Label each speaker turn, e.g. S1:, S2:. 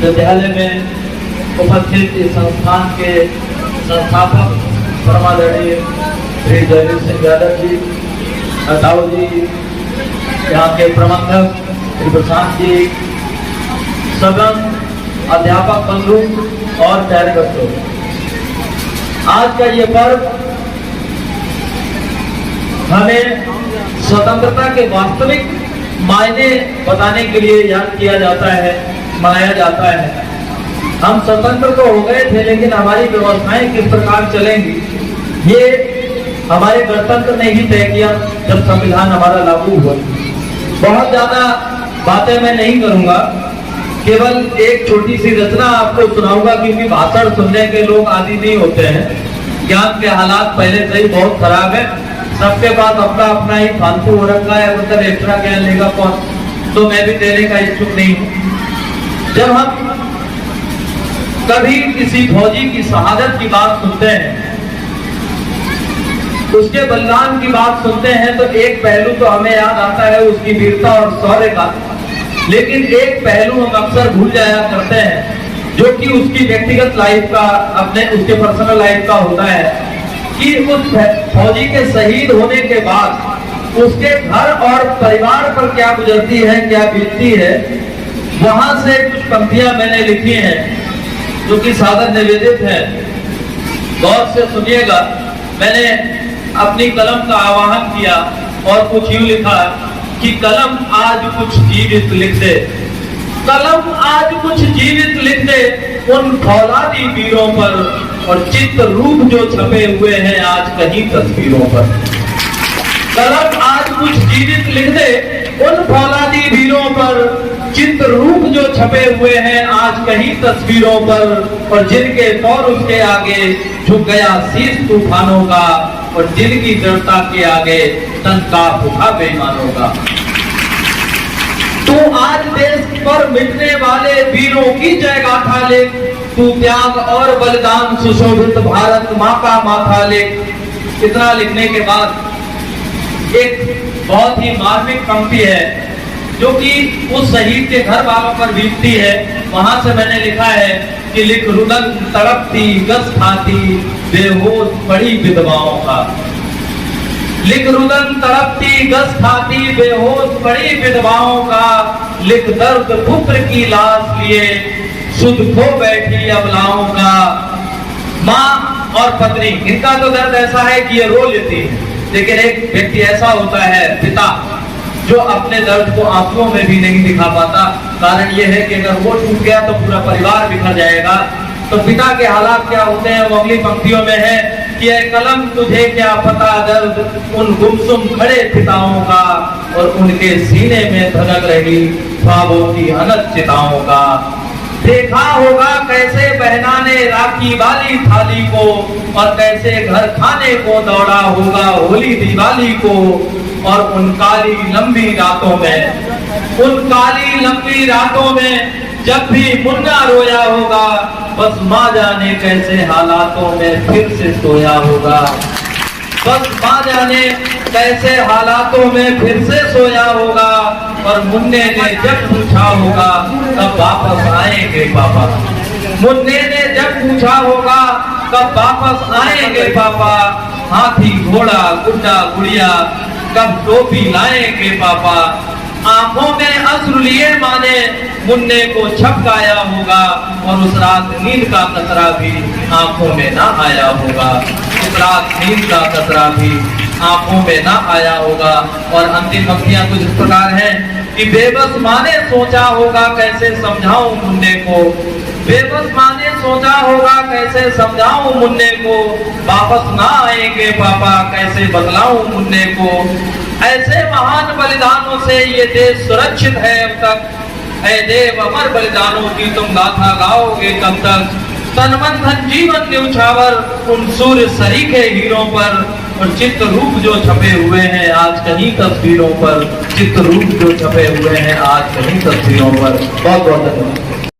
S1: विद्यालय में उपस्थित इस संस्थान के संस्थापक परमादरणीय श्री जयवीर सिंह यादव जी, ताऊ जी, यहाँ के प्रबंधक श्री प्रशांत जी, सदन अध्यापक बंधु और प्यारे बच्चों, आज का ये पर्व हमें स्वतंत्रता के वास्तविक मायने बताने के लिए याद किया जाता है, मनाया जाता है। हम स्वतंत्र तो हो गए थे, लेकिन हमारी व्यवस्थाएं किस प्रकार चलेंगी ये हमारे गणतंत्र ने ही तय किया जब संविधान हमारा लागू हुआ। बहुत ज्यादा बातें मैं नहीं करूंगा, केवल एक छोटी सी रचना आपको सुनाऊंगा, क्योंकि भाषण सुनने के लोग आदि नहीं होते हैं। ज्ञान के हालात पहले से ही बहुत खराब है, सबके पास अपना अपना ही फालतू हो रखा है, मतलब एक्स्ट्रा ज्ञान लेगा कौन, तो मैं भी देने का इच्छुक नहीं हूं। जब हम कभी किसी फौजी की शहादत की बात सुनते हैं, उसके बलिदान की बात सुनते हैं, तो एक पहलू तो हमें याद आता है उसकी वीरता और शौर्य का, लेकिन एक पहलू हम अक्सर भूल जाया करते हैं, जो कि उसकी व्यक्तिगत लाइफ का, अपने उसके पर्सनल लाइफ का होता है, कि उस फौजी के शहीद होने के बाद उसके घर और परिवार पर क्या गुजरती है, क्या बीतती है। वहां से कुछ पंक्तियां मैंने लिखी हैं जो कि सादर निवेदित है, गौर से सुनिएगा। मैंने अपनी कलम का आवाहन किया और कुछ यूं लिखा कि कलम आज कुछ जीवित लिख दे, कलम आज कुछ जीवित लिख दे उन फौलादी वीरों पर, और चित्र रूप जो छपे हुए हैं आज कहीं तस्वीरों पर। कलम आज कुछ जीवित लिख दे उन फौलादी वीरों पर, चित्र रूप जो छपे हुए हैं आज कहीं तस्वीरों पर, और जिनके तौर उसके आगे झुक गया शीश तूफानों का, और जिनकी दृढ़ता के आगे तन कांप उठा बेईमानों का। तू आज देश पर मिटने वाले वीरों की जय गाथा लिख, तू त्याग और बलिदान सुशोभित भारत माँ का माथा लिख। इतना लिखने के बाद एक बहुत ही मार्मिक पंक्ति है जो कि उस शहीद के घर वालों पर बीतती है। वहां से मैंने लिखा है कि लिख रुदन तड़पती गस खाती बेहोश पड़ी विधवाओं का, लिख रुदन तड़पती गस खाती बेहोश पड़ी विधवाओं का, लिख दर्द पुत्र की लाश लिए सुध खो बैठी अबलाओं का। माँ और पत्नी, इनका तो दर्द ऐसा है कि ये रो लेती है, लेकिन एक व्यक्ति ऐसा होता है पिता, जो अपने दर्द को आंसुओं में भी नहीं दिखा पाता। कारण ये है कि अगर वो टूट गया तो पूरा परिवार बिखर जाएगा। तो पिता के हालात क्या होते हैं, वो अगली पंक्तियों में है कि ऐ कलम तुझे क्या पता दर्द उन गुमसुम खड़े पिताओं का, और उनके सीने में धड़क रही ख्वाबों की अनंत चिताओं का। देखा होगा कैसे बहना ने राखी वाली थाली को, और कैसे घर खाने को दौड़ा होगा होली दिवाली को। और उन काली लंबी रातों में, उन काली लंबी रातों में जब भी मुन्ना रोया होगा, बस माँ जाने कैसे हालातों में फिर से सोया होगा। बस माँ जाने कैसे हालातों में फिर से सोया होगा, और मुन्ने ने जब पूछा होगा कब वापस आएंगे पापा। मुन्ने ने जब पूछा होगा कब वापस आएंगे पापा। हाथी घोड़ा गुड्डा गुड़िया कब टोपी लाएंगे पापा। आंखों में अश्रु लिए माने मुन्ने को छपकाया होगा, और उस रात नींद का कतरा भी आंखों में ना आया होगा। उस रात नींद का कतरा भी आंखों में ना आया होगा। और अंतिम पंक्तियां कुछ इस प्रकार हैं कि बेबस माँ ने सोचा होगा कैसे समझाऊं मुन्ने को, बेबस माँ ने सोचा होगा कैसे समझाऊं मुन्ने को। वापस ना आएंगे पापा कैसे बदलाऊं मुन्ने को। ऐसे महान बलिदानों से ये देश सुरक्षित है अब तक। ऐ देव अमर बलिदानों की तुम गाथा गाओगे कब तक। तन मन धन जीवन न्यौछावर उन सूर्य सरीखे हीरों पर, और चित्र रूप जो छपे हुए हैं आज कहीं तस्वीरों पर। चित्र रूप जो छपे हुए हैं आज कहीं तस्वीरों पर। बहुत बहुत धन्यवाद।